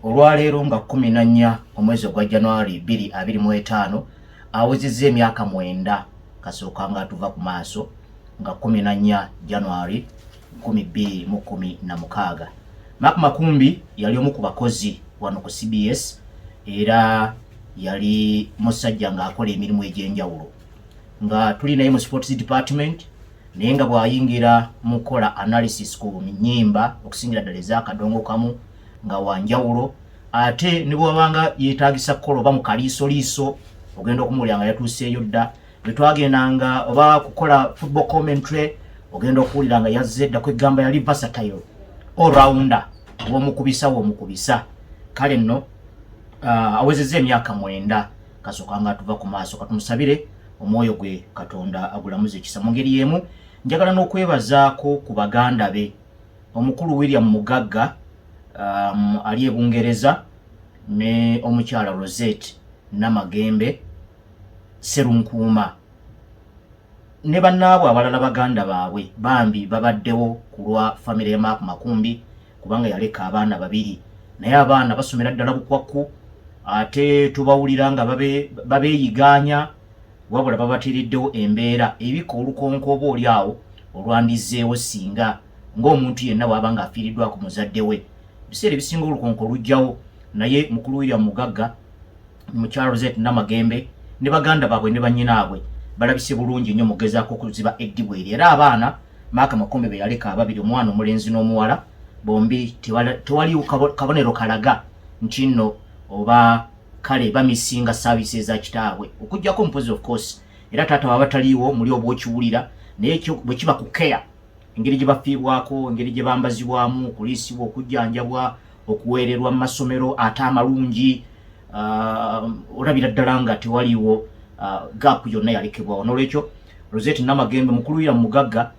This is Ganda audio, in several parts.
olwaleero nga 14 omwezi gwa January 2025 awezezza emyaka 9 kasooka nga tuva ku maaso nga 14 January 2016. Mark Makumbi yali omu ku bakozi wano ku CBS era yali musajja nga akola emirimu egy'enjawulo nga tuli naye mu sports department naye nga bw'ayingira mu kola analysis ku nnyimba okusingira ddala ez'akadongo kamu nga wanjawulo ate ne bw'abanga yeetaagisa kukola oba mu kaliisoliiso ogenda okumuwulira nga yatuuseeyo dda bwe twagendanga oba kukola football commentary ogenda okuwulira nga yazze dda kwegamba yali versatile all rounder w'omukubisa kale nno awezezza emyaka 9 kasooka nga tuva ku maaso katumusabire omwoyo gwe Katonda agulamuze ekisa. Mu ngeri y'emu njagala n'okwebazaako ku baganda be omukulu William Mugagga ali e Bungereza ne omukyala Rosette Namagembe Serunkuuma ne bannaabwe abalala baganda baabwe bambi babaddewo ku lwa famire ya Mark Makumbi kubanga yaleka abaana babiri naye abaana basomera ddala bukwakku ate tubawulira nga babeeyiganya wabula babateereddewo embeera ebika olukonko oba oli awo olwandizeewo singa ng'omuntu yenna bw'aba nga afiiriddwa ku muzadde we biseera ebisinga olukonko lujjawo naye mukulu William Mugagga mukyala Rosette Namagembe ne baganda baabwe ne bannyinaabwe balabise bulungi nnyo mu kugezaako okuziba eddibu eri era abaana Mark Makumbi be yaleka ababiri omwana omulenzi n'omuwala bombi tewaliwo kabonero kalaga nti nno oba kale bamisinga saavisi eza kitaabwe okujjako mpozi of course era taata baba taliiwo muli oba okiwulira naye bwe kiba ku care engeri gye bafiibwako engeri gye bambazibwamu okuliisibwa okujjanjabwa okuweererwa mu masomero ate amalungi olabira ddala nga tewaliiwo gaapu yonna yalekebwawo n'olwekyo Rosette Namagembe mukulu William Mugagga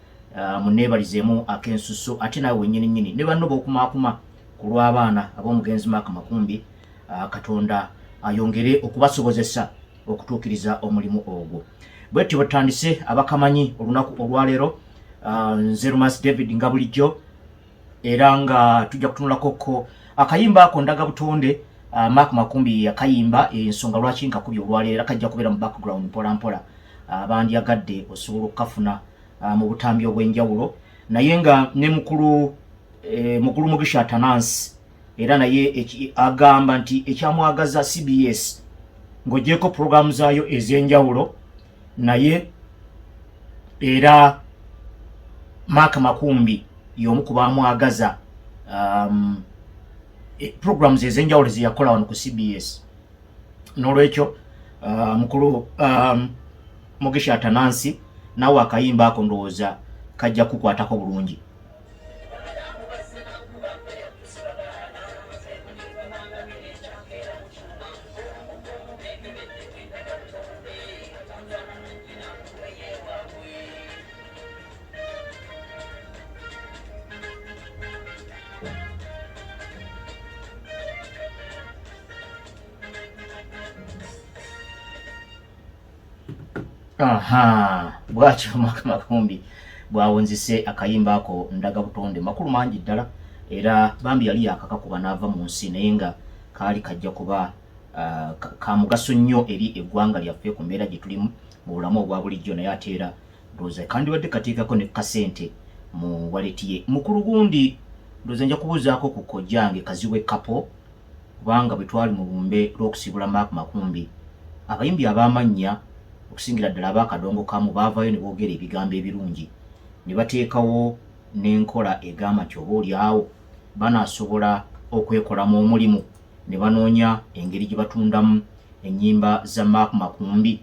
muneebalizeemu ak'ensuso ate naawe wennyini ne banno b'okumaakuma ku lw'abaana ab'omugenzi Mark Makumbi Katonda ayongere okubasobozesa okutuukiriza omulimu ogwo. Bwetyo bwetutandise abakamanyi olunaku olwaleero nze Rumas David nga bulijjo era nga tujja kutunulako akayimba ako ndaga butonde Mark Makumbi yakayimba ensonga lwaki nkakubye olwaleero kajja kubeera mu background mpola mpola bandyagadde osobola okukafuna mu butambi obw'enjawulo naye nga ne mukulu Mugisha Tanansi era naye agamba nti ekyamwagaza CBS ng'ogyeko programu zaayo ez'enjawulo naye era Mark Makumbi y'omu ku baamwagaza programs ez'enjawulo ze yakola wano ku CBS n'olwekyo mukulu Mugisha Tanansi naawe akayimba ako ndowooza kajja kukwatako bulungi. Bwakyo Mark Makumbi bwawonzise akayimba ako ndaga butonde makulu mangi ddala era bambi yali yakakakuba n'ava mu nsi naye nga kaali kajja kuba ka mugaso nnyo eri eggwanga lyaffe ku mbeera gye tulimu mu bulamu obwa bulijjo naye ate era ndowooza kandibadde kateekako ne kasente mu waleti ye. Mukulu gundi ndowooza nja kubuuzaako ku kojjange Kaziwe Kapo kubanga bwe twali mu bumbe lw'okusibula Mark Makumbi abayimbi ab'amannya okusingira ddala ab'akadongo kamu baavaayo ne boogera ebigambo ebirungi ne bateekawo n'enkola egamba nti oba oli awo banaasobola okwekolamu omulimu ne banoonya engeri gye batundamu ennyimba za Mark Makumbi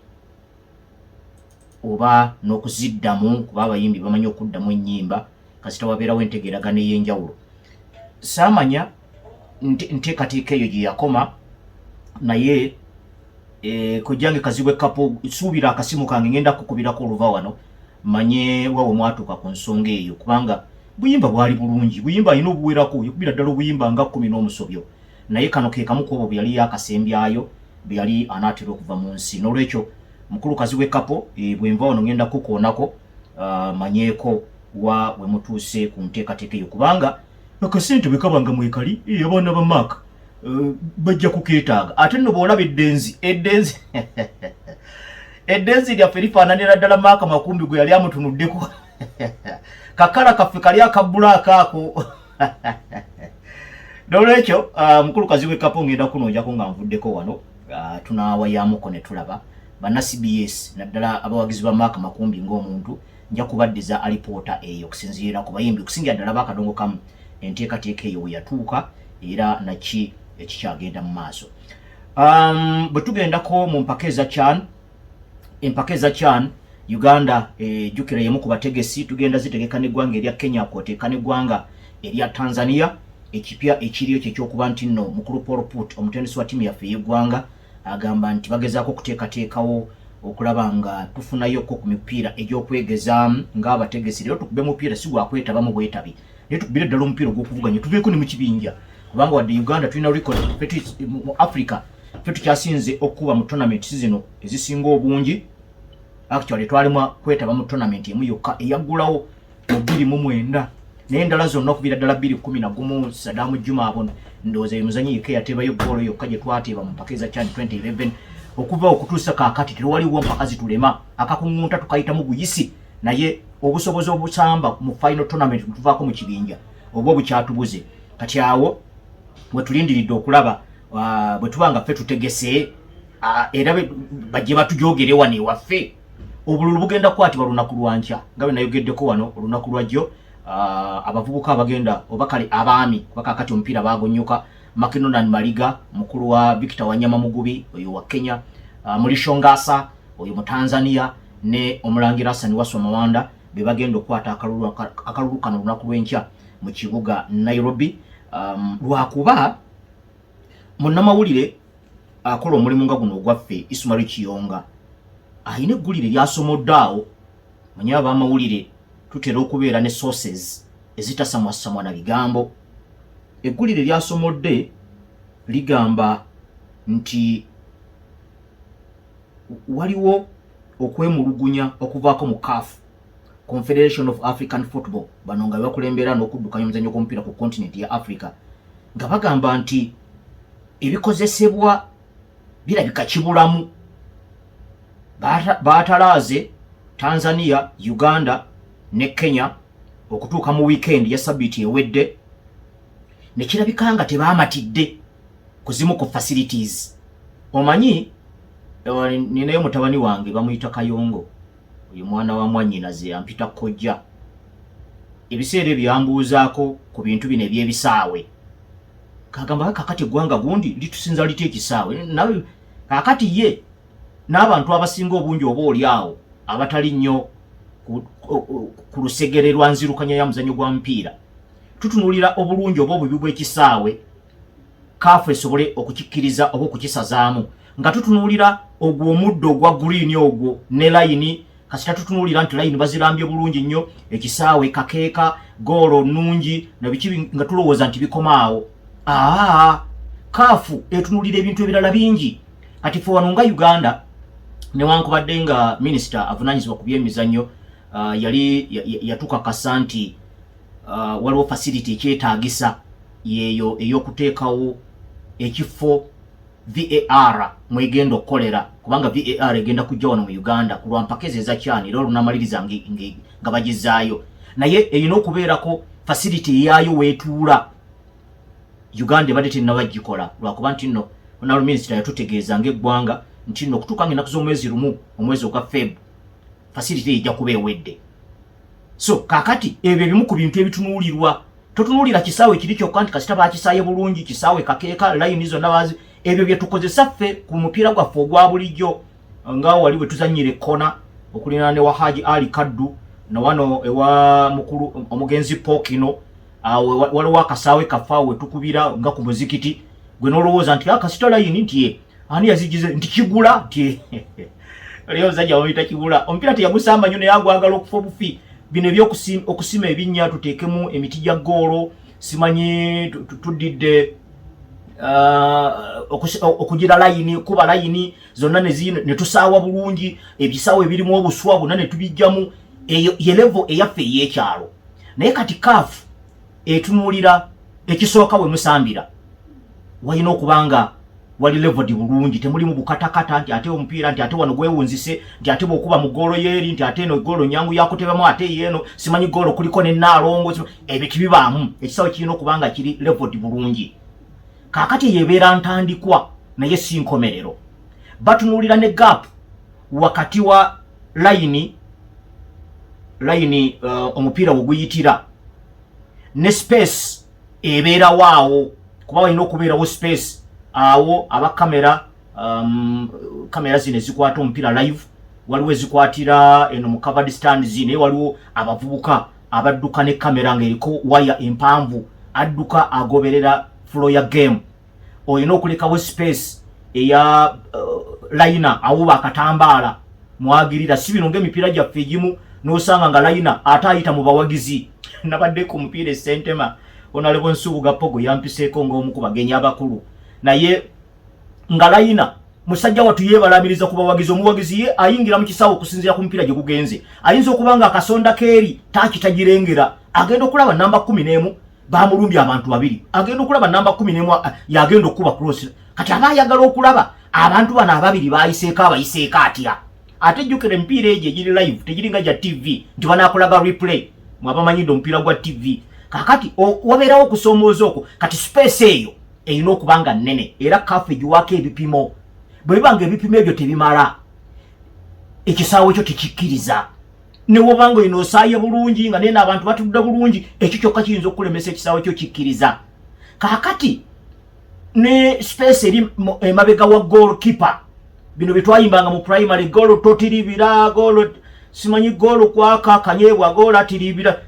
oba n'okuziddamu kuba abayimbi bamanyi okuddamu ennyimba kasita wabeerawo entegeeragana ey'enjawulo. Saamanya nteekateeka eyo gye yakoma naye kujjange Kaziwe Kapo suubira akasimu kange ngenda kukubirako oluva wano manye wawe mwatuuka ku nsonga eyo kubanga buyimba bwali bulungi buyimba alina obuwerako yakubira ddala obuyimba nga 10 n'omusobyo naye kano ke kamu ku obwo bwe yali yakasembyayo bwe yali anaatera okuva mu nsi n'olwekyo mukulu Kaziwe Kapo bwe nva wano ngenda kukoonako manyeeko wa we mutuuse ku nteekateeka eyo kubanga akasente bwe kabanga mwekali abaana ba Mark bajja kukeetaaga ate nno bw'olaba eddenzi eddenzi lyaffe lifaananira ddala Maaka Makumbi gwe yali amutunuddeko kakala kaffe kali akabbulaaka ako n'olwekyo mukulukazi w'ekkapo ngenda kunonjako nga nvuddeko wano tunaawayamuko ne tulaba banna CBS naddala abawagizi ba Maaka Makumbi ng'omuntu nja kubaddiza alipoota eyo okusinziira ku bayimbi okusingira ddala baakadongo kamu enteekateeka eyo we yatuuka era naki ekikyagenda mu maaso. Bwe tugendako mu mpaka eza CHAN, empaka eza CHAN Uganda jjukira yemu ku bategesi tugenda zitegeka n'eggwanga erya Kenya kwoteeka n'eggwanga erya Tanzania. Ekipya ekiriyo ky'ekyokuba nti nno mukulu Paul Put omutendesi wa ttiimu yaffe y'eggwanga agamba nti bagezaako okuteekateekawo okulaba nga tufunayoko ku mipiira egy'okwegezaamu ng'abategesi. Leero tukube mupiira si gwakwetabamu bwetabi naye tukubire ddala omupiira ogw'okuvuganya tuveeko ne mu kibinja kubanga wadde Uganda tulina record mu Africa ffe tukyasinze okuba mu tournament zino ezisinga obungi. Actually twalimu kwetaba mu tournament emu yokka eyaggulawo mu 2009 naye endala zonna okubira ddala 2011 Saddam Juma abo ndowooza ye muzanyi yekka yateebayo ggoolo yokka gye twateeba mu mpaka eza CHAN 2011 okuva okutuusa kaakati tewaliwo mpaka zitulema akakuŋŋunta tukayitamu buyisi naye obusobozi obusamba mu final tournament tuvaako mu kibinja oba obukyatubuze kati awo bwe tulindiridde okulaba bwe tuba nga ffe tutegese era bajje batujogere wano ewaffe obululu bugenda kukwatibwa lunaku lwankya nga bwe nayogeddeko wano olunaku lwajjo. Abavubuka abagenda oba kale abaami kuba kaakati omupiira bagonyoka Mackinnon Maliga mukulu wa Victor Wanyama Mugubi oyo wa Kenya, Mulisho Ngasa oyo mu Tanzania ne Omulangira Hassan Waswa Mawanda be bagenda okwata akalulu kano lunaku lw'enkya mu kibuga Nairobi. Lwakuba munnamawulire akola omulimu nga guno ogwaffe Ismail Kiyonga ayina eggulire lyasomoddaawo. Manyi ab'amawulire tutera okubeera ne sources ezitasamwasamwa na bigambo. Eggulire lyasomodde ligamba nti waliwo okwemulugunya okuvaako mu CAF, Confederation of African Football, bano nga bakulembera n'okuddukanya omuzannyo gw'omupiira ku kontinenti ya Africa, nga bagamba nti ebikozesebwa birabika kibulamu. Baatalaaze Tanzania, Uganda ne Kenya okutuuka mu weekend ya sabiti ewedde ne kirabika nga tebaamatidde kuzimu ku facilities. Omanyi ninayo mutabani wange bamuyita Kayongo, oyo mwana wa mwannyinaze ampita kojja. Ebiseera ebyambuuzaako ku bintu bino eby'ebisaawe kagamba kakati eggwanga gundi litusinza liti ekisaawe nawe kakati ye n'abantu abasinga obungi oba oli awo abatali nnyo ku lusegere lwa nzirukanya ya muzannyo gwa mupiira tutunuulira obulungi oba obubi bw'ekisaawe CAF esobole okukikkiriza oba okukisazaamu nga tutunuulira ogwo omuddo ogwa green ogwo ne layini kasita tutunuulira nti layini bazirambye bulungi nnyo ekisaawe kakeeka goolo nnungi nabiki nga tulowooza nti bikomaawo. CAF etunuulira ebintu ebirala bingi. Kati ffe wano nga Uganda newankubadde nga minisita avunaanyizibwa ku by'emizannyo yali yatukakasa nti waliwo facility ekyetaagisa yeeyo ey'okuteekawo ekifo VAR mwegenda okukolera kubanga VAR egenda kujja wano mu Uganda ku lwampaka ezo eza CHAN era olunamaliriza nga bagizaayo naye erina okubeerako facility yaayo weetuula. Uganda ebadde tennabagikola lwakuba nti nno honorable minister yatutegeeza ng'eggwanga nti nno okutuuka ng'ennaku z'omwezi lumu omwezi ogwa Feb facility ejja kuba ewedde. So kaakati ebyo ebimu ku bintu ebitunuulirwa. Totunuulira kisaawe kiri kyokka nti kasita baakisaaye bulungi kisaawe kakeeka layini zonna bazi ebyo bye tukozesa ffe ku mupiira gwaffe ogwa bulijjo nga wali bwe tuzannyira ekkona okulina ne wa Haji Ali Kaddu na wano ewa mukulu omugenzi Pokino waliwo akasaawe kafaawe we tukubira nga ku muzikiti gwe n'olowooza nti kasita layini nti ye ani yazigize nti kigula nti leo zajja wamuyita kigula omupiira teyagusamba nnyo naye agwagala okufa obufi. Bino ebyokusima ebinnya tuteekemu emiti gya ggoolo simanyi tudidde okugira layini kuba layini zonna ne tusaawa bulungi ebisaawe ebirimu obuswa bwonna ne tubijjamu ye level eyaffe ey'ekyalo. Naye kati CAF etunuulira ekisooka we musambira wayina okubanga wali level bulungi temuli mu bukatakata nti ate omupiira nti ate wano gwewunzise nti ate bokuba mu golo yeri nti ate no golo nyangu yakutebamo ate yeno simanyi golo kuliko ne nalongo ebyo tibibaamu ekisawe kirina okubanga kiri level bulungi kakati yebeera ntandikwa naye si nkomerero batunulira ne gap wakati wa line omupiira woguyitira ne space ebeera waawo kuba walina okubeerawo space awo aba kamera zino ezikwata omupiira live waliwo ezikwatira eno mu covered stand zino waliwo abavubuka abadduka ne kamera ng'eriko waya empanvu adduka agoberera flow ya game olina okulekawo space eya liner awo bakatambaala mwagirira si bino ng'emipiira gyaffe egimu n'osanga nga liner ate ayita mu bawagizi nabadde ku mupiira esentema onalebo Nsubuga Pogo yampiseeko ng'omu ku bagenyi abakulu naye nga liner musajja watu yebalamiriza ku bawagizi omuwagizi ye ayingira mu kisaawe okusinziira ku mupiira gye gugenze ayinza okubanga akasonda keeri takitagirengera agenda okulaba namba 11 bamulumbye abantu babiri agenda okulaba namba 11 yagenda okuba cross kati abayagala okulaba abantu bana ababiri bayiseeko abayiseeko atya ate jjukira empiira egyo egiri live tegiringa gya TV nti banakulaga replay mwabamanyiddde omupiira gwa TV kakati wabeerawo okusomooza okwo kati space eyo erina okubanga nnene era kafe giwaako ebipimo bwe bibanga ebipimo ebyo tebimala ekisaawe ekyo tekikkiriza newobanga olina osaaye bulungi nga nene abantu batudde bulungi ekyo kyokka kiyinza okulemesa ekisaawe ekyo kikkiriza kakati ne space eri emabega wa goalkeeper bino bitwayimbanga mu primary goal totiribira goal simanyi goal kwaka kanyebwa goal atiribira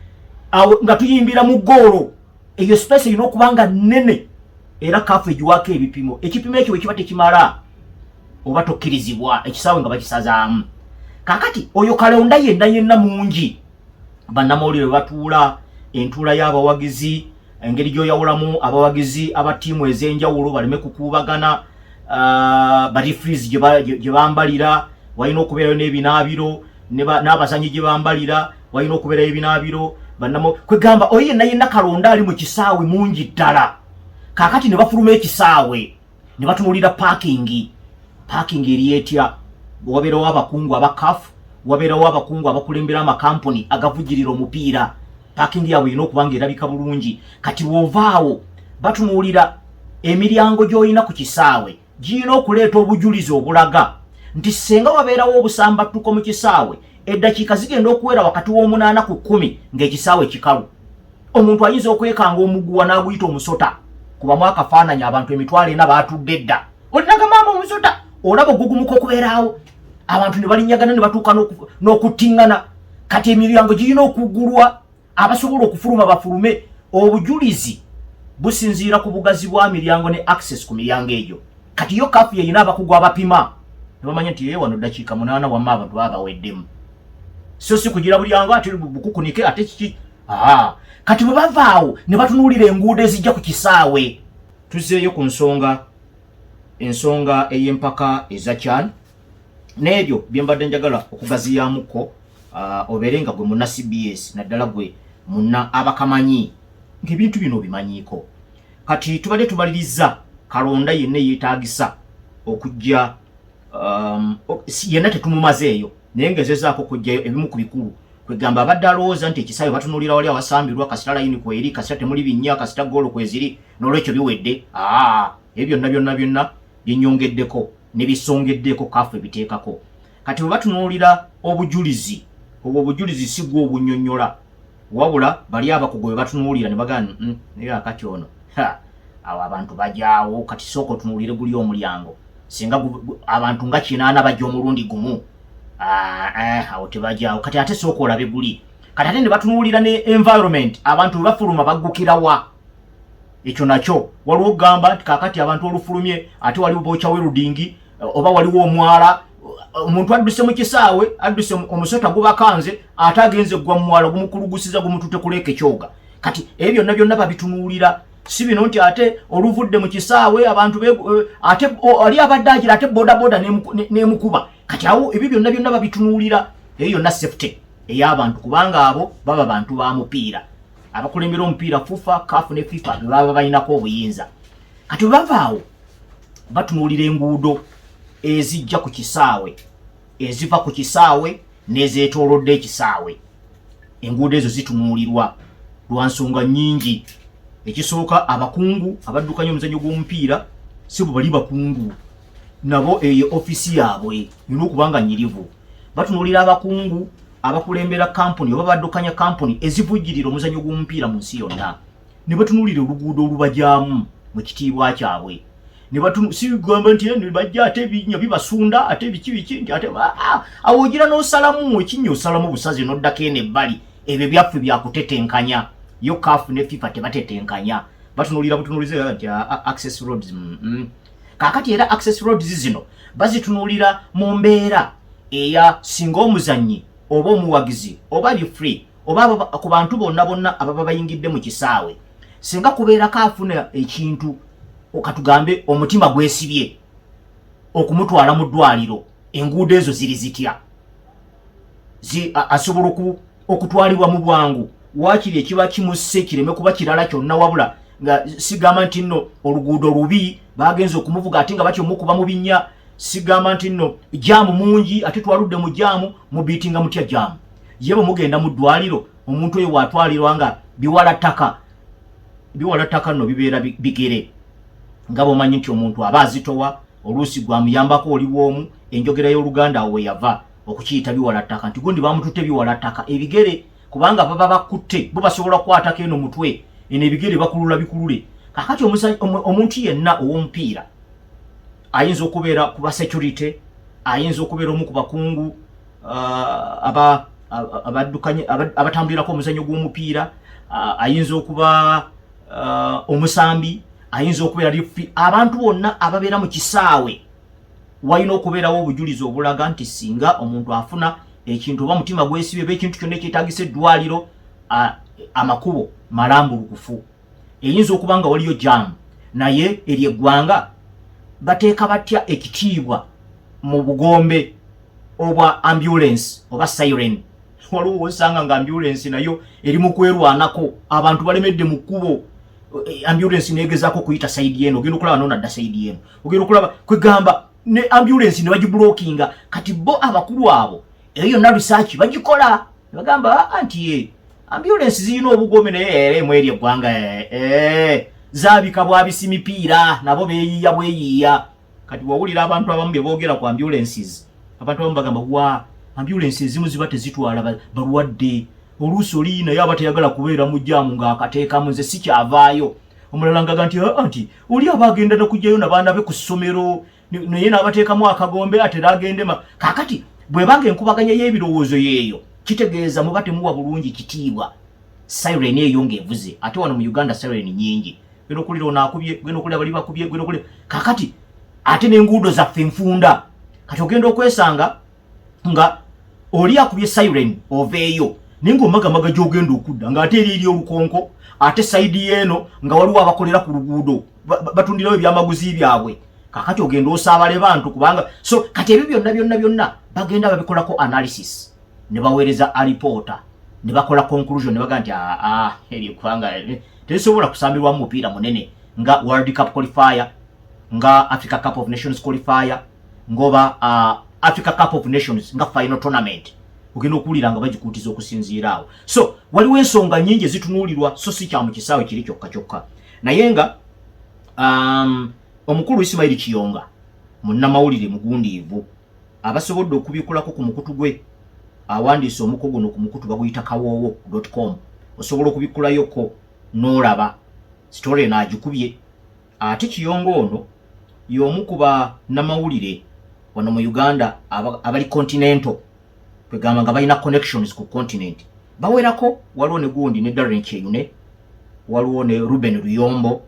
nga tuyimbira mu goal eyo space erina okubanga nnene era kafu egiwaako ebipimo ekipimo ekyo wekiba tekimala oba tokkirizibwa ekisaawe nga bakisazaamu kakati oyo kalonda yenna mungi bannamawulire batuula entuula y'abawagizi engeri gy'oyawulamu abawagizi aba ttiimu ez'enjawulo baleme kukuubagana barifreeze gye bambalira walina okubeerayo n'ebinaabiro n'abazanyi gye bambalira walina okubeerayo ebinaabiro kwegamba oyo yenna kalonda ali mu kisaawe mungi ddala kakati ne bafuluma ekisaawe ne batunulira parking eri etya wabeerawo abakungu aba CAF wabeerawo abakungu abakulembera amakampuni agavugirira omupiira parking yaabwe erina okubanga erabika bulungi kati wovaawo batunulira emiryango gy'olina ku kisaawe girina okuleeta obujulizi obulaga nti senga wabeerawo obusambattuko mu kisaawe eddakiika zigenda okuwera wakati w'omunaana ku 10 ng'ekisaawe kikalu omuntu ayinza okwekanga omuguwa n'aguyita omusota kubamu akafaananyi abantu emitwalo 4 baatudde dda olinaga maama omusota olaba ogugumuka okubeeraawo abantu ne balinyagana ne batuuka n'okuttiŋŋana kati emiryango girina okugulwa abasobola okufuluma bafulume obujulizi businziira ku bugazi bwa miryango ne access ku miryango egyo kati yo kafu yeyina abakugu abapima ne bamanya nti ye wano ddakiika 8 wamma abantu baba baweddemu so si kugira bulyango ate bukukunike ate kiki kati bwe bavaawo ne batunuulira enguudo ezijja ku kisaawe tuzzeeyo ku ensonga ey'empaka eza CHAN n'ebyo bye mbadde njagala okugaziyaamuko obeere nga gwe munna CBS naddala gwe munna abakamanyi ng'ebintu bino bimanyiiko kati tubadde tumaliriza kalonda yenna yeetaagisa okujja yenna tetumumazeeyo naye ngezezaako okujjayo ebimu ku bikulu kwegamba abadde alowooza nti ekisaawe batunulira wali awasambirwa kasita layini kweri kasita temuli binnya kasita goolo kweziri n'olwekyo biwedde ebyo byonna byenyongeddeko ne bisongeddeko kafu ebiteekako kati bwe batunulira obujulizi obwo obujulizi si gwe obunnyonnyola wabula bali abakugu bwe batunuulira ne bagana naye akati ono awo abantu bajaawo kati sooka otunuulire guli omulyango singa abantu nga 8 bajja omulundi gumu awo tebajaawo kati ate sooka olabe guli kati ate ne batunuulira ne environment abantu bwe bafuluma baggukirawa ekyo nakyo waliwo okugamba nti kakati abantu olufulumye ate waliwo bookya werudingi oba waliwo omwala omuntu adduse mu kisaawe adduse omusota gubakanze ate agenze gwa mu mwala gumukulugusiza gumutute kuleeka ekyoga kati ebyo byonna babitunuulira si bino nti ate oluvudde mu kisaawe abantu ate ali abadde agira ate bodaboda n'emukuba kati awo ebyo byonna babitunuulira eyo yonna safety ey'abantu kubanga abo baba bantu ba mupiira abakulembera omupiira FUFA CAF ne FIFA baba balinako obuyinza kati bavaawo batunuulira enguudo ezijja ku kisaawe eziva ku kisaawe nezeetoolodde ekisaawe. Enguudo ezo zitunuulirwa lwa nsonga nnyingi. Ekisooka abakungu abaddukanya omuzannyo gw'omupiira si bwe bali bakungu, nabo eyo ofisi yaabwe yina okuba nga nnyirivu. Batunuulira abakungu abakulembera kampuni oba baddukanya kampuni ezivujjirira omuzannyo gw'omupiira mu nsi yonna, ne batunuulira oluguudo olubajyamu mu kitiibwa kyabwe. Si gamba nti bajja ate ebinya bibasunda ate biki nti ate awo ogira n'osalamu ekinnya osalamu busaze n'oddako eno ebbali. Ebyo byaffe byakutetenkanya. Yo CAF ne FIFA tebatetenkanya. Batunuulira butunuulize nti access roads. Kaakati era access roads zino bazitunuulira mu mbeera eya singa omuzannyi oba omuwagizi oba ali free oba ku bantu bonna ababa bayingidde mu kisaawe, singa kubeerako afuna ekintu okatugambe omutima gwesibye okumutwala mu ddwaliro, enguudo ezo ziri zitya? Asobola okutwalibwa mu bwangu, waakiri ekiba kimusse kireme kuba kirala kyonna, wabula nga sigamba nti nno oluguudo lubi bagenze okumuvuga ate nga batyomukuba mu binnya. Sigamba nti nno jaamu mungi ate twaludde mu jaamu mubiitinga mutya jaamu. Ye bwe mugenda mu ddwaliro omuntu oyo watwalirwa nga biwala ttaka nno bibeera bigere. Nga bw'omanyi nti omuntu aba azitowa oluusi gwamuyambako oli bw'omu, enjogera y'Oluganda awo we yava okukiyita biwala ttaka, nti gundi bamututte biwala ttaka ebigere, kubanga baba bakutte bo basobola kukwatako eno mutwe eno ebigere bakulula bikulule. Kakati omuntu yenna ow'omupiira ayinza okubeera ku ba security, ayinza okubeera omu ku bakungu abatambulirako omuzannyo gw'omupiira, ayinza okuba omusambi, ayinza okubeera lifi. Abantu bonna ababeera mu kisaawe walina okubeerawo obujulizi obulaga nti singa omuntu afuna ekintu oba mutima gwesibye oba ekintu kyonna ekyetaagisa eddwaliro, amakubo malambulukufu. Eyinza okuba nga waliyo jaamu, naye eri eggwanga bateeka batya ekitiibwa mu bugombe obwa ambulance oba siren. Waliwo osanga nga ambulance nayo eri mu kwerwanako, abantu balemedde mu kkubo, ambulance negezaako kuyita side eno, ogenda okulaba nonadda side eno, ogenda okulaba kwegamba ne ambulance ne bagibulookinga. Kati bo abakulu abo eyo yonna research bagikola, bagamba anti ambulance zirina obugome naye mweri eggwanga zaabika bwabisi mipiira nabo beeyiya bweyiya. Kati wawulira abantu abamu bye boogera ku ambulances, abantu abamu bagamba wa ambulances ezimu ziba tezitwala balwadde, oluusi oli naye aba teyagala kubeera mu jaamu ng'akateekamu, nze sikyavaayo. Omulala ngaga nti oli aba agenda n'okugyayo n'abaana be ku ssomero naye n'abateekamu akagombe ate n'agendema. Kaakati bw'ebanga enkubaganya y'ebirowoozo yeeyo, kitegeeza muba temuwa bulungi kitiibwa siren eyo ng'evuze. Ate wano mu Uganda siren nyingi, genda okulira onaakubye, genda okulira bali bakubye, genda okulira. Kaakati ate n'enguudo zaffe enfunda, kati ogenda okwesanga nga oli akubye siren oveeyo naye ng'omagamaga gy'ogenda okudda ng'ate eri olukonko, ate sayidi eno nga waliwo abakolera ku luguudo batundirawo ebyamaguzi byabwe. Kaakati ogenda osaabale bantu kubanga so kati ebyo byonna bagenda babikolako analysis ne baweereza alipoota ne bakola conclusion ne baga nti eri kubanga tesobola kusambirwa mu mupiira munene nga World Cup qualifier, nga Africa Cup of Nations qualifier, ngoba Africa Cup of Nations nga final tournament. Ogenda okuwulira nga bagikuutiza okusinziira awo. So waliwo ensonga nnyingi ezitunuulirwa, so si kya mu kisaawe kiri kyokka. Naye nga omukulu Ismail Kiyonga munnamawulire mugundiivu abasobodde okubikulako ku mukutu gwe, awandiise omuko guno ku mukutu baguyita kawoowo.com. osobola okubikulayoko n'olaba story n'agikubye. Ate Kiyonga ono y'omu ku bannamawulire wano mu Uganda abali continental, kwegamba nga balina connections ku continent. Bawerako waliwo ne gundi ne Darren Kyeyune, waliwo ne Ruben Luyombo,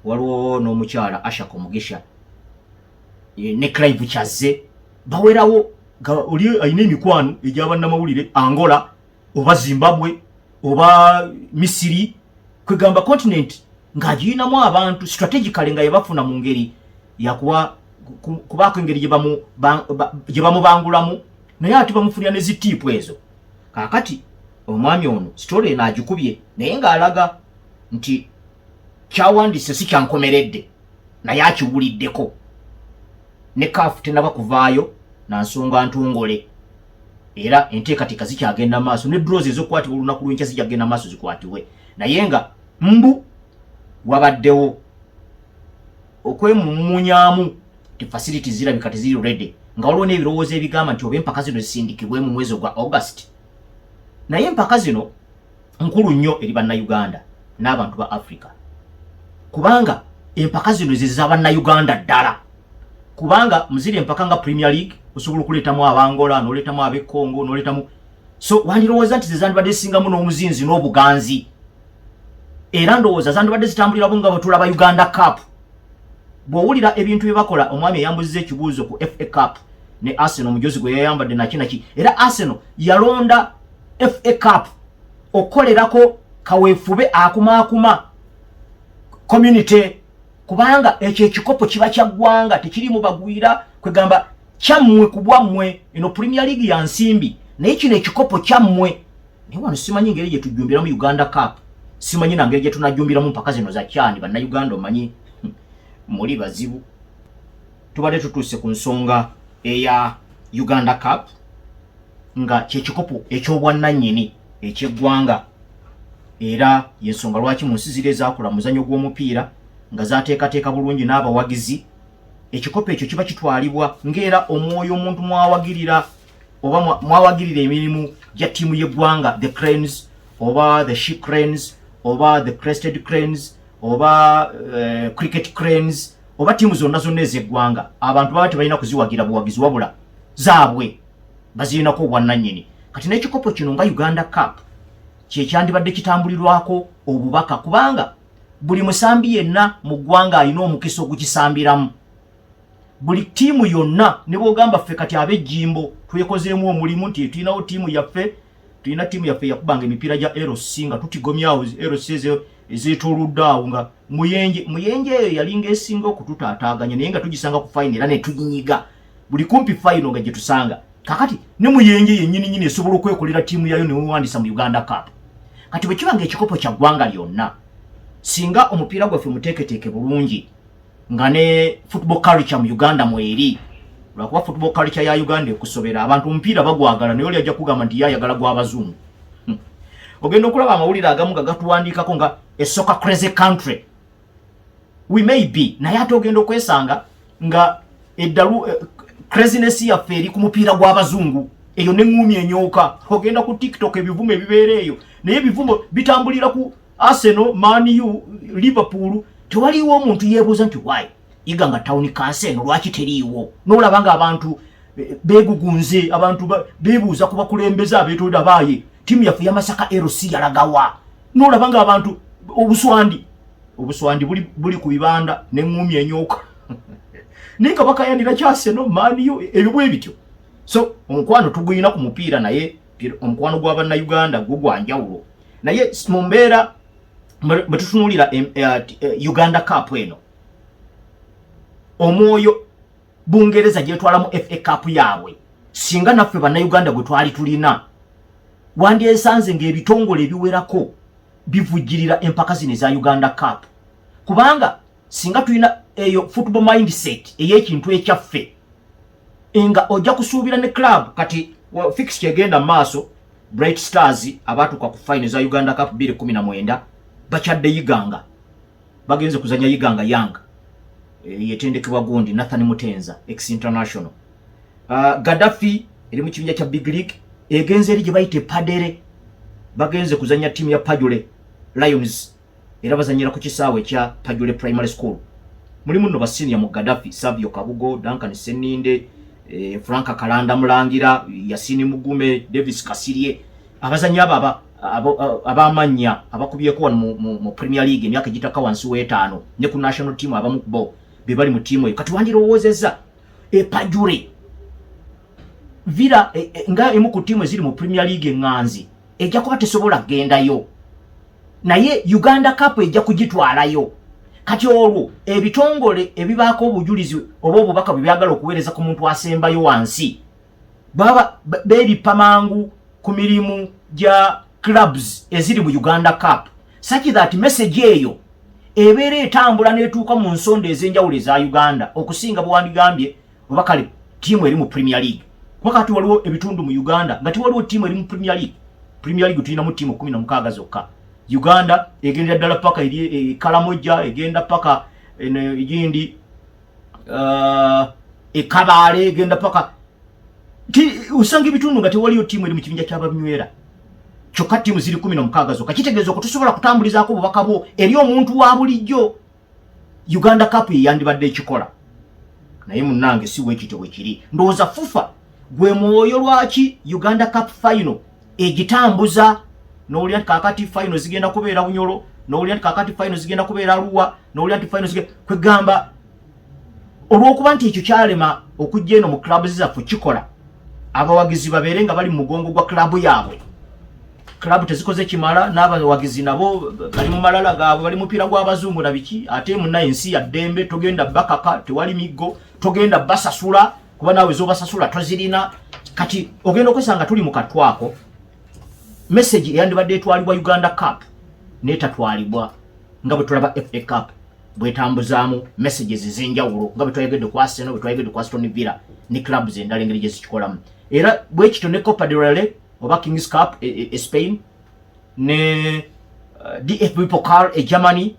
waliwo n'omukyala Asha Komugisha, ne Clive Kyazze. Bawerawo nga oli ayina emikwano egy'abannamawulire Angola oba Zimbabwe oba Misiri, kwegamba continent ng'agiyinamu abantu strategically nga yebafuna mu ngeri yakuba kubaako engeri gye bamubangulamu, naye ate bamufunira ne zitiipu ezo. Kaakati omwami ono story eno agikubye naye ng'alaga nti kyawandiise si kyankomeredde. naye akiwuliddeko ne CAF tenaba kuvaayo na nsonga ntongole era enteekateeka zikyagenda maaso ne draws ezokwatibwa olunaku lw'enkya zijagenda maaso zikwatibwe naye nga mbu wabaddewo okwemumunyaamu ti facility zirabika teziri ready nga waliwo n'ebirowoozo ebigamba nti oba empaka zino zisindikibwe mu mwezi gwa August naye empaka zino nkulu nnyo eri bannayuganda n'abantu ba Africa kubanga empaka zino ziza bannayuganda ddala kubanga muziri empaka nga Premier League osobola okuleetamu abangola n'oleetamu ab'e Congo n'oleetamu so wandirowooza nti zezandibadde zisingamu n'omuzinzi n'obuganzi era ndowooza zandibadde zitambulira nga bwe tulaba Uganda Cup bw'owulira ebintu bye bakola omwami eyambuzizza ekibuuzo ku FA Cup ne Arsenal mujozi gwe yayambadde nakinaki era Arsenal yalonda FA Cup okukolerako kaweefube akumaakuma community kubanga ekyo ekikopo kiba kya ggwanga tekirimu bagwira kwegamba kyammwe ku bwammwe eno Premier League ya nsimbi naye kino ekikopo kyammwe naye wano simanyi ngeri gye tujjumbira mu Uganda Cup simanyi na ngeri gye tunajjumbiramu mpaka zino za kyani bannayuganda omanyi muli bazibu tubadde tutuuse ku nsonga eya Uganda Cup nga kyekikopo ekyobwannannyini eky'eggwanga era yensonga lwaki mu nsi ziri ezakula muzannyo gw'omupiira nga zateekateeka bulungi n'abawagizi ekikopo ekyo kiba kitwalibwa ng'era omwoyo omuntu mwawagirira oba mwawagirira emirimu gya ttiimu y'eggwanga the Cranes oba the She Cranes oba the Crested Cranes oba Cricket Cranes oba ttiimu zonna ez'eggwanga abantu baba tebalina kuziwagira buwagizi wabula zaabwe bazirinako obwannannyini kati n'ekikopo kino nga Uganda Cup kyekyandibadde kitambulirwako obubaka kubanga buli musambi yenna mu ggwanga alina omukisa ogukisambiramu buli ttiimu yonna ne bw'ogamba ffe kati ab'ejjimbo twekozeemu omulimu nti tulinawo ttiimu yaffe tulina ttiimu yaffe yakubanga emipiira gya LC nga tutigomyawo LC ezeetooludde awo nga muyenje eyo yalinga esinga okututaataaganya naye nga tugisanga ku fayini era ne tuginyiga buli kumpi fayino nga gye tusanga kakati ne muyenje yennyini esobola okwekolera ttiimu yayo ne wewandisa mu Uganda Cup kati bwe kiba ng'ekikopo kya ggwanga lyonna singa omupiira gwaffe muteeketeeke bulungi nga ne football culture mu Uganda mweri lwakuba football culture ya Uganda ekusobera abantu omupiira bagwagala naye oli ajja kugamba nti yayagala gw'abazungu ogenda okulaba amawulire agamu nga gatuwandiikako nga a soccer crazy country we may be naye ate ogenda okwesanga nga eddalu craziness yaffe eri ku mupiira gw'abazungu eyo n'eŋŋumi enyooka ogenda ku TikTok ebivumo ebibeera eyo naye ebivumo bitambulira ku Arsenal, Man U, Liverpool tewaliwo omuntu yeebuuza nti why iga nga town council lwaki teriiwo n'olaba nga abantu beegugunze abantu beebuuza ku bakulembeze abeetooda baaye ttiimu yaffe y'Amasaka LC yalagawa n'olaba nga abantu obuswandi buli ku bibanda n'eŋŋumi enyooka naye nga bakayanira Arsenal, Man U ebibwe bityo so omukwano tuguyina ku mupiira naye omukwano gw'abannayuganda gwo gwa njawulo naye mu mbeera bwe tutunuulira Uganda Cup eno omwoyo Bungereza gyetwalamu FA Cup yaabwe singa naffe bannayuganda gwe twali tulina wandyesanze ng'ebitongole ebiwerako bivujjirira empaka zino eza Uganda Cup kubanga singa tulina eyo football mindset ey'ekintu ekyaffe nga ojja kusuubira ne club kati fixture egenda maaso Bright Stars abatuuka ku fine za Uganda Cup 2019 bakyadde Yiganga bagenze kuzanya Yiganga Yanga yetendekebwa gundi Nathan Mutenza ex international Gaddafi eri mu kibinja kya Big League egenze eri gye bayite Padere bagenze kuzanya timu ya Pajule Lions era bazanyira ku kisaawe kya Pajule Primary School mulimu nno basenior mu Gaddafi Savio Kabugo Duncan Seninde Franka Kalanda Mulangira Yasini Mugume Davis Kasirie abazanya abamanya abakubyeko wano mu Premier League emyaka gitaka wansi w'etaano ne ku national team abamu kubo bebali mu timu kati wandirowoozezza Pajure vira nga emu ku timu eziri mu Premier League eŋŋanzi ejja kuba tesobola gendayo naye Uganda Cup ejja kugitwalayo kati olwo ebitongole ebibaako obujulizi oba obubaka bwe byagala okuweereza ku muntu asembayo wansi baba beebipa mangu ku mirimu gya clubs eziri mu Uganda Cup such that message eyo ebeera etambula n'etuuka mu nsonda ez'enjawulo eza Uganda okusinga bwe wandigambye oba kale ttiimu eri mu Premier League. Kuba kati waliwo ebitundu mu Uganda nga tiwaliwo ttiimu eri mu Premier League. Premier League tulinamu ttiimu 16 zokka. Uganda egenda ddala paka eri Kalamoja, egenda paka egindi Kabale, egenda paka usanga ebitundu nga tewaliyo ttiimu eri mu kibinja ky'ababinywera. Kyokka ttiimu ziri 16 zokka. Kitegeeza ko tusobola kutambulizaako obubaka bwo eri omuntu wa bulijjo. Uganda Cup yandibadde ekikola. Naye munnange si bwekityo bwe kiri. Ndowooza FUFA gwe mwoyo lwaki Uganda Cup final egitambuza n'oli nti kakati final zigenda kubeera Bunyoro, n'oli nti kakati final zigenda kubeera Arua, n'oli nti final zigenda kwegamba olw'okuba nti ekyo kyalema okujja eno mu club zaffe kikola. Abawagizi babeere nga bali mu mugongo gwa club yaabwe. Club tezikoze kimala n'abawagizi nabo bali mu malala gaabwe, bali mupiira gw'abazungu na biki. Ate munna ensi ya ddembe, togenda bakaka, tewali miggo, togenda basasula kuba nawe zobasasula tozirina. Kati ogenda okwesanga tuli mu katwako. Message yandibadde etwalibwa Uganda Cup netatwalibwa nga bwe tulaba FA Cup bwetambuzaamu messages ez'enjawulo nga bwe twayogedde ku Arsenal, bwe twayogedde ku Aston Villa ne clubs endala engeri gye zikikolamu. Era bwekityo ne Copa del Rey oba Kings Cup Spain ne DFB Pokal Germany,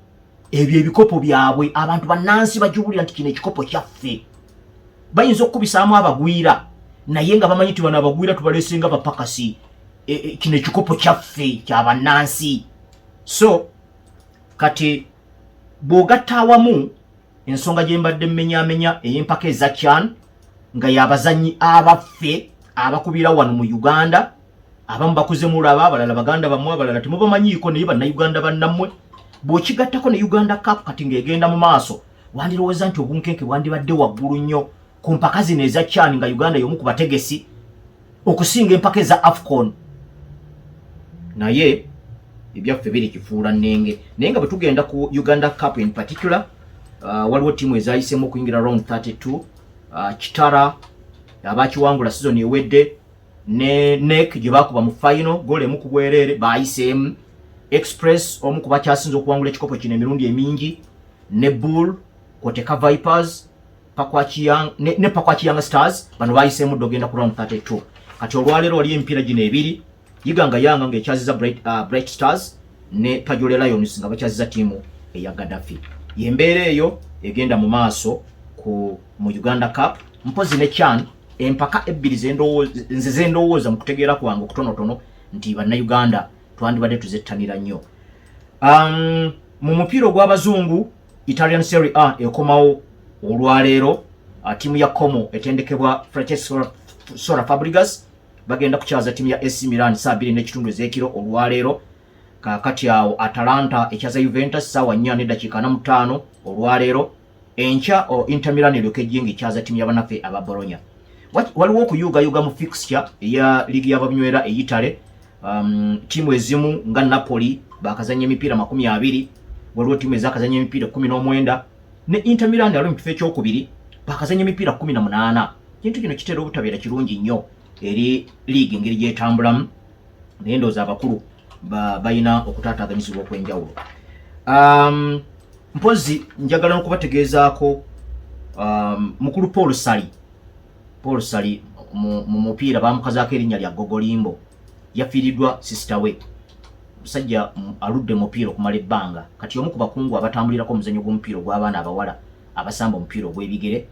ebyo ebikopo byabwe abantu bannansi bajubulira nti kino ekikopo kyaffe. Bayinza okukubisaamu abagwira naye nga bamanyi nti bano abagwira tubaleesenga bapakasi. Kino ekikopo kyaffe ky'abannansi. So kati bw'ogatta awamu ensonga gye mbadde mmenyaamenya ey'empaka eza CHAN nga y'abazannyi abaffe abakubira wano mu Uganda, abamu bakuze mulaba, abalala baganda bammwe, abalala temubamanyiiko naye bannayuganda bannammwe. Bw'okigattako ne Uganda Cup kati ng'egenda mu maaso, wandirowooza nti obunkenke bwandibadde waggulu nnyo ku mpaka zino eza CHAN nga Uganda y'omu ku bategesi okusinga empaka eza AFCON. Naye ebyaffe biri kifuula nnenge. Naye nga bwe tugenda ku Uganda Cup in particular, waliwo ttiimu ezaayisemu okuyingira round 32. Kitara abakiwangula season ewedde ne NEC gye baakuba mu final goal emu ku bwereere baayiseemu. Express omu ku bakyasinze okuwangula ekikopo kino emirundi emingi, ne Bull, Koteka Vipers, ne Pakwach Young Stars bano baayiseemu dogenda ku round 32. Kati olwaleero waliyo emipiira gino ebiri, Yiganga Yanga ng'ekyaziza Bright Stars ne Pajole Lions nga bakyaziza ttiimu eya Gaddafi. Yembeera eyo egenda mu maaso mu Uganda Cup. Mpozi ne CHAN empaka ebbiri zendowooza mu kutegeera kwange okutonotono nti bannayuganda twandibadde tuzettanira nnyo. Mu mupiira ogw'abazungu Italian Serie A ekomawo olwaleero. Ttiimu ya Como etendekebwa Francesco Sora Fabregas bagenda kukyaza ttiimu ya AC Milan saa 2 ez'ekiro olwaleero. Kakati awo Atalanta ekyaza Juventus saa 4:45 olwaleero. Enkya Inter Milan eryoka ejjinga ekyaza ttiimu y'abanafe aba Bologna. Waliwo okuyuugayuuga mu fixture eya liigi y'ababinywera e Italy. Ttiimu ezimu nga Napoli bakazanya emipiira 20, waliwo ttiimu ezakazanya emipiira 19 ne Inter Milan yali mu kifo ekyokubiri bakazanya emipiira 18. Kintu kino kitera obutabeera kirungi nnyo eri liigi engeri gyetambulamu, naye ndowooza abakulu balina okutaataaganyizibwa okw'enjawulo. Mpozi njagala n'okubategeezaako mukulu Paul Sali mu mupiira bamukazaako erinnya lya Gogolimbo. Yafiiriddwa sisita we, musajja aludde mupiira okumala ebbanga. Kati omu ku bakungu abatambulirako omuzannyo gw'omupiira ogw'abaana abawala abasamba omupiira ogw'ebigere,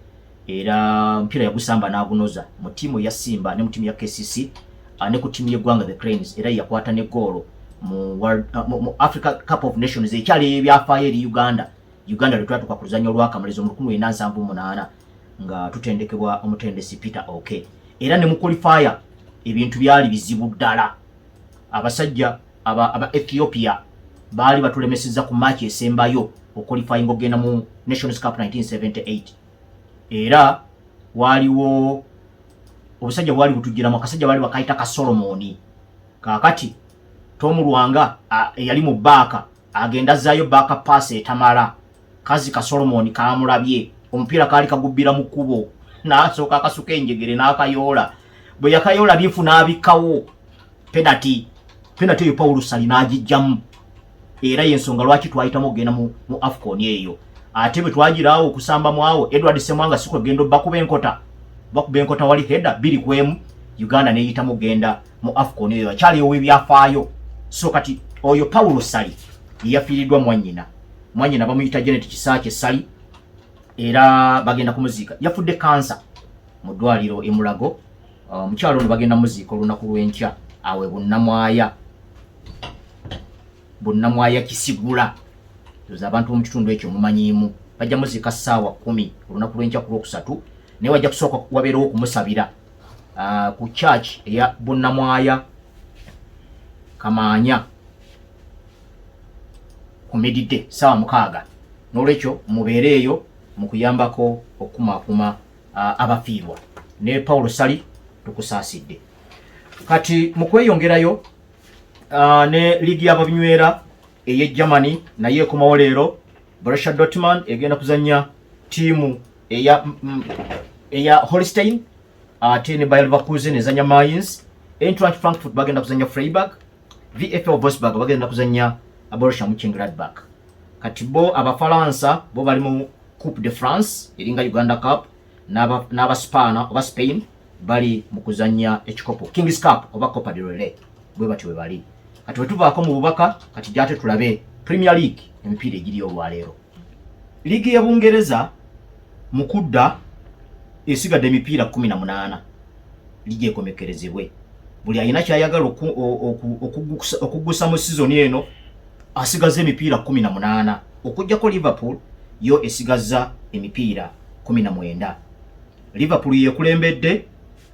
era omupiira yagusamba n'agunoza mu ttiimu ya Simba ne mu ttiimu ya KCC ne ku ttiimu y'eggwanga the Cranes, era yakwata ne goolo mu Africa Cup of Nations ekyali ebyafaayo eri Uganda lwe twatuuka ku luzannyo olw'akamalirizo mu 1978 nga tutendekebwa omutendesi Peter Oke. Era ne mu qualifier ebintu byali bizibu ddala. Abasajja aba Ethiopia baali batulemesezza ku match esembayo oqualifying ogenda mu Nations Cup 1978. Era waliwo obusajja bwali butujjiramu, akasajja baali bakayita ka Solomoni. Kakati Tom Lwanga yali mu baaka agenda zaayo baaka pass etamala, kazi ka Solomoni kaamulabye, omupiira kaali kagubbira mu kkubo n'asooka akasuka enjegere n'akayoola. Bwe yakayoola bifu n'abikkawo penalty eyo Paul Sali n'agijjamu. era yensonga lwaki twayitamu okugenda mu AFCON eyo. Ate bwe twagiraawo okusamba mwawo Edward Semwanga sikwegenda bakuba enkota wali header 2-1 Uganda neyitamu okugenda mu AFCON eyo akyali ow'ebyafaayo. So kati oyo Paulo Sali yafiiriddwa mwanyina bamuyita Janet Kisaache Sali era bagenda kumuziika. Yafudde kansa mu ddwaliro e Mulago. Mukyalo ono bagenda muziika olunaku lw'enkya awe Bunnamwaya Kisigula. Tuza abantu mu kitundu ekyo mumanyiimu. Bajja muziika ssaawa 10 olunaku lw'enkya ku Lwokusatu. Naye wajja kusooka wabeerawo okumusabira ku church eya Bunnamwaya Kamaanya ku Medide ssaawa 6. N'olwekyo mubeereeyo mu kuyambako okukumaakuma abafiirwa. Ne Paulo Sali tukusaasidde. Kati mu kweyongerayo ne ligi y'ababinywera eye Germany naye ekomawo leero Borussia Dortmund egenda kuzanya tiimu eya Holstein ate ne Bayer Leverkusen ezanya Mainz. Eintracht Frankfurt bagenda kuzanya Freiburg. VfL Wolfsburg bagenda kuzanya Borussia Mönchengladbach. Kati bo Abafaransa bo bali mu Coupe de France eringa Uganda Cup n'aba Spain bali mu kuzanya ekikopo Kings Cup oba Copa del Rey bwe batwe bali. Kati wetuvaako mu bubaka kati jate tulabe Premier League emipiira egiri olwaleero. Ligi ya Bungereza mu kudda esigadde emipiira 18 ligi ekomekerezebwe. Buli ayina kyayagala okuggusa mu season eno asigaze emipiira 18 okujjako Liverpool yo esigazza emipiira 19. Liverpool yekulembedde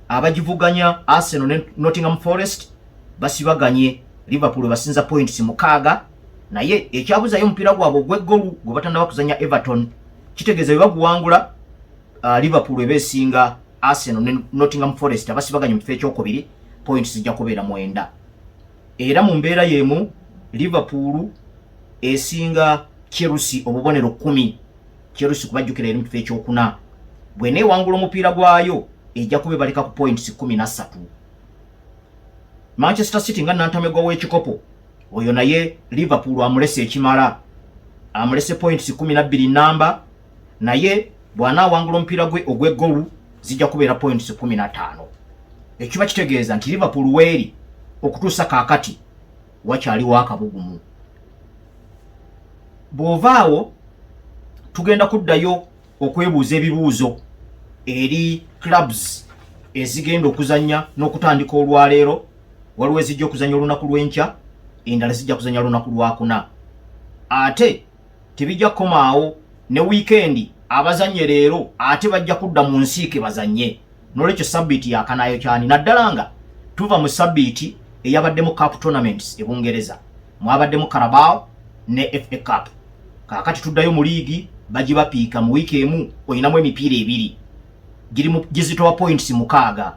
abagivuganya Arsenal ne Nottingham Forest basibaganye. Liverpool basinza points 6 naye ekyabuzayo omupiira gwabwe gw'eggolu gwe batandaba kuzanya Everton kitegeeza bwe baguwangula Liverpool ebesinga Arsenal ne Nottingham Forest abasibaganye mu kifo ekyokubiri points zijja kubeera 9. Era mu mbeera yemu Liverpool esinga Chelsea obubonero 10. Chelsea kubajjukira eri mu kifo ekyokuna bwe neewangula omupiira gwayo ejja kubebalika ku points 13. Manchester City nga nantamegwa w'ekikopo oyo naye Liverpool amulese ekimala amulese points 12 namba naye bw'anaawangula omupiira gwe ogw'eggolu zijja kubeera points 15. Ekiba kitegeeza nti Liverpool weeri okutuusa kaakati wakyaliwo akabugumu. Bw'ovaawo tugenda kuddayo okwebuuza ebibuuzo eri clubs ezigenda okuzanya n'okutandika olwaleero. Waliwo ezijja okuzanya olunaku lw'enkya endala zijja kuzanya lunaku lwakuna. Ate tebijja kukomaawo ne weekend abazanye leero ate bajja kudda mu nsiike bazanye. N'olwekyo sabbiiti yakanayo kyani naddala nga tuva mu sabbiiti eyabaddemu cup tournaments e Bungereza mwabaddemu Carabao ne FA Cup. Kaakati tuddayo mu liigi bagibapiika mu wiiki emu oyinamu emipiira 2 gizitowa points 6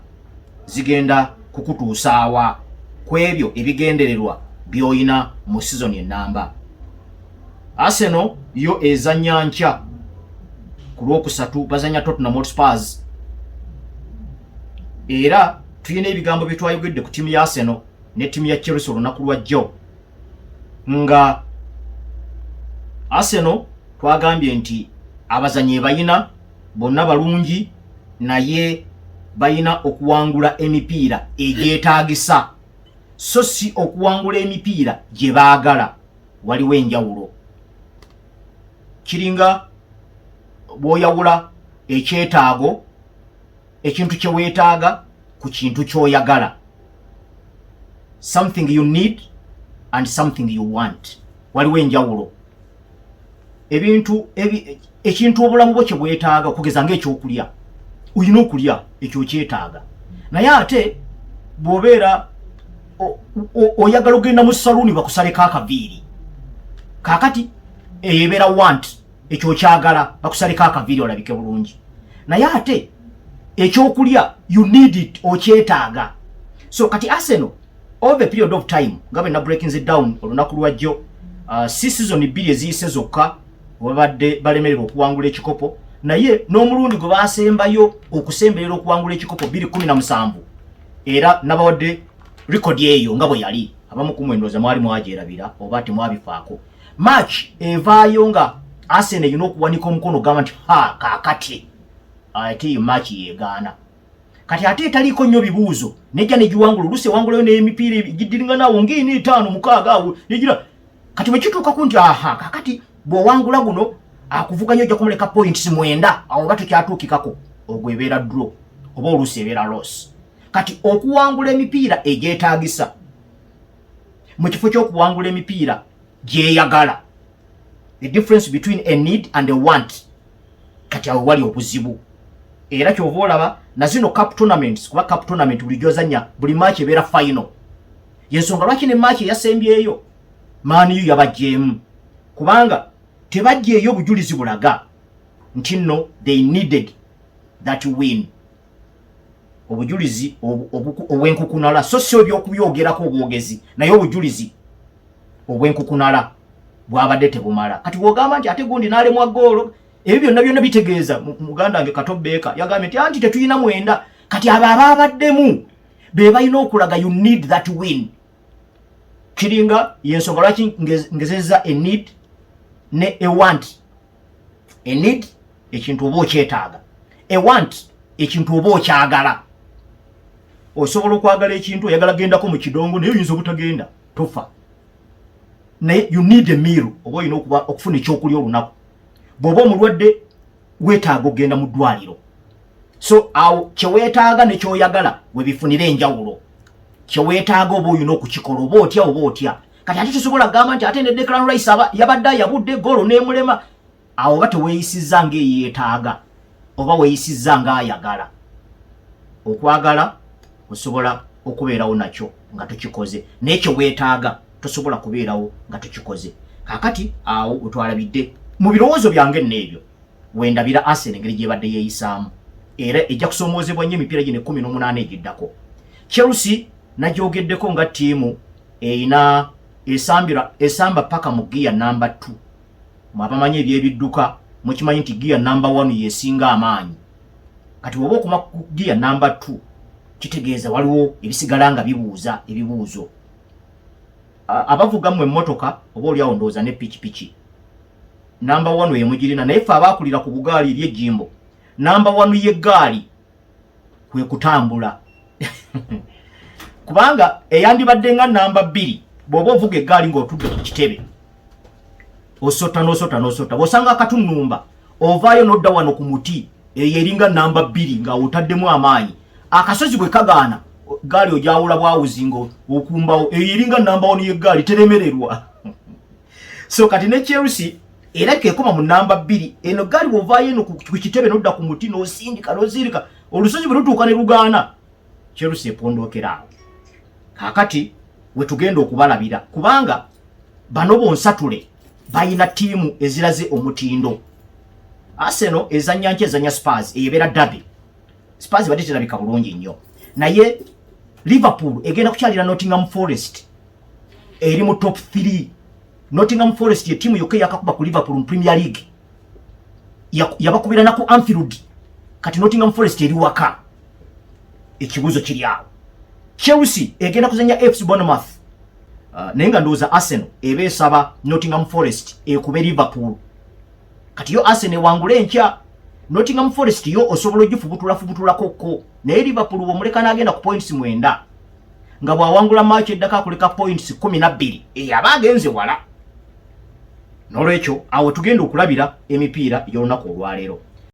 zigenda kukutuusaawa kwebyo ebigendererwa byoyina mu season ennamba. Arsenal yo ezanya nkya ku Lwokusatu bazanya Tottenham Hotspur. Era tuyina ebigambo bye twayogedde ku tiimu ya Arsenal ne tiimu ya Chelsea olunaku lwajjo nga Arsenal twagambye nti abazanyi bayina bonna balungi naye bayina okuwangula emipiira egyetaagisa so si okuwangula emipiira gye baagala. Waliwo enjawulo. Kiringa bw'oyawula ekyetaago ekintu kye weetaaga ku kintu ky'oyagala. Something you need and something you want. Waliwo enjawulo. Ekintu obulamu bwo kye bwetaaga okugeza ng'ekyokulya oyina okulya ekyo kyetaaga naye ate bw'obeera oyagala ogenda mu saluni bakusaleko akaviiri kaakati ebeera want ekyo kyagala bakusaleko akaviiri olabike bulungi naye ate ekyokulya you need it okyetaaga. So kati Arsenal over a period of time nga bwe na breaking it down olunaku lwajjo season 2 eziyise zokka wabadde balemererwa okuwangula ekikopo naye n'omulundi gwe baasembayo okusemberera okuwangula ekikopo 2017 era nabawadde record eyo nga bwe yali abamu kumwendoza mwali mwajerabira oba temwabifaako. Match evaayo nga Arsenal yuno okuwanika omukono gamba nti kakati ate match yegaana. Kati ate etaliko nnyo bibuuzo nejja negiwangula oluse wangulayo n'emipiira gidiringa nawo ng'ini 5 6 awo negira kati bwekituuka ku nti kakati bw'owangula guno akuvuga nnyo ojja kumuleka points 9 awo oba tokyatuukikako ogwo ebeera draw oba oluusi ebeera loss. Kati okuwangula emipiira egyetaagisa mu kifo ky'okuwangula emipiira gyeyagala, the difference between a need and a want, kati awo wali obuzibu. Era kyova olaba na zino cup tournaments, kuba cup tournament bulijjo ozannya buli match ebeera final. Yensonga lwaki ne match eyasembyeyo Man U yabajjeemu, kubanga tebajjeeyo bujulizi bulaga nti nno they needed that win. Obujulizi obwenkukunala so si ebyokubyogerako obwogezi, naye obujulizi obwenkukunala bwabadde tebumala. Kati bw'ogamba nti ate gundi n'alemwa goolo, ebyo byonna bitegeeza muganda wange Katobeeka yagambye nti anti tetuyina 9, kati abo ababaddemu be balina okulaga you need that win. Kiringa yensonga lwaki ngezeza a need ne a want. A need ekintu oba okyetaaga, a want ekintu oba okyagala. Osobola okwagala ekintu oyagala gendako mu kidongo naye oyinza obutagenda tofa, naye you need a meal oba olina okufuna ekyokulya olunaku. Bw'oba omulwadde weetaaga ogenda mu ddwaliro, so awo kyeweetaaga ne kyoyagala webifunira enjawulo. Kyeweetaaga oba olina okukikola oba otya. Kati ate tosobola gamba nti ate ne Declan Rice yabadde ayabudde goolo n'emulema. Awo oba teweeyisizza ng'eyeetaaga oba weeyisizza ng'ayagala. Okwagala osobola okubeerawo nakyo nga tokikoze, n'ekyo weetaaga tosobola kubeerawo nga tokikoze. Kakati awo otwalabidde mu birowoozo byange n'ebyo wendabira Arsenal engeri gyebadde yeeyisaamu, era ejja kusoomoozebwa nnyo emipiira gino 18 egiddako. Chelsea nagyogeddeko nga ttiimu eyina esamba paka mu gear number 2. Mwabamanyi ebyebidduka mukimanyi nti gear number 1 yesinga amaanyi. Kati woba okuma ku gear number 2 kitegeeza waliwo ebisigala nga bibuuza ebibuuzo. Abavuga mu emmotoka oba oli awo ndowooza ne pikipiki, number 1 yemugirina, naye ffe abaakulira ku bugaali ery'ejjimbo number 1 y'eggaali kwe kutambula. Kubanga eyandibadde nga number 2 bw'oba ovuga eggaali ng'otudde ku kitebe osota bw'osanga akatunumba ovaayo n'odda wano ku muti eyo eringa number 2 nga otaddemu amaanyi, akasozi bwe kagaana gaali ojawula bwawuzi ngo okumbawo eyo eringa number 1 y'eggaali teremererwa. So kati ne Chelsea era kekoma mu number 2 eno gaali bw'ovaayo eno ku kitebe n'odda ku muti n'osindika olusozi bwe lutuuka ne lugaana, Chelsea epondookera awo. Kakati we tugenda okubalabira, kubanga bano bonsatule bayina ttiimu eziraze omutindo. Arsenal ezanya nki ezanya Spurs eyebeera derby. Spurs badde terabika bulungi nnyo, naye Liverpool egenda kukyalira Nottingham Forest eri mu top 3. Nottingham Forest ye ttiimu yokka yakakuba ku Liverpool mu Premier League, yabakubira na ku Anfield. Kati Nottingham Forest eri waka, ekibuzo kiri awo. Chelsea egenda kuzanya FC Bournemouth, naye nga ndowooza Arsenal ebeesaba Nottingham Forest ekube Liverpool. Kati yo Arsenal wangule enkya, Nottingham Forest yo osobola ogifubutulako, naye Liverpool bw'omuleka n'agenda ku points 9 nga bw'awangula match eddaka akuleka points 12 aba agenze wala. N'olwekyo awo tugenda okulabira emipiira y'olunaku olwaleero.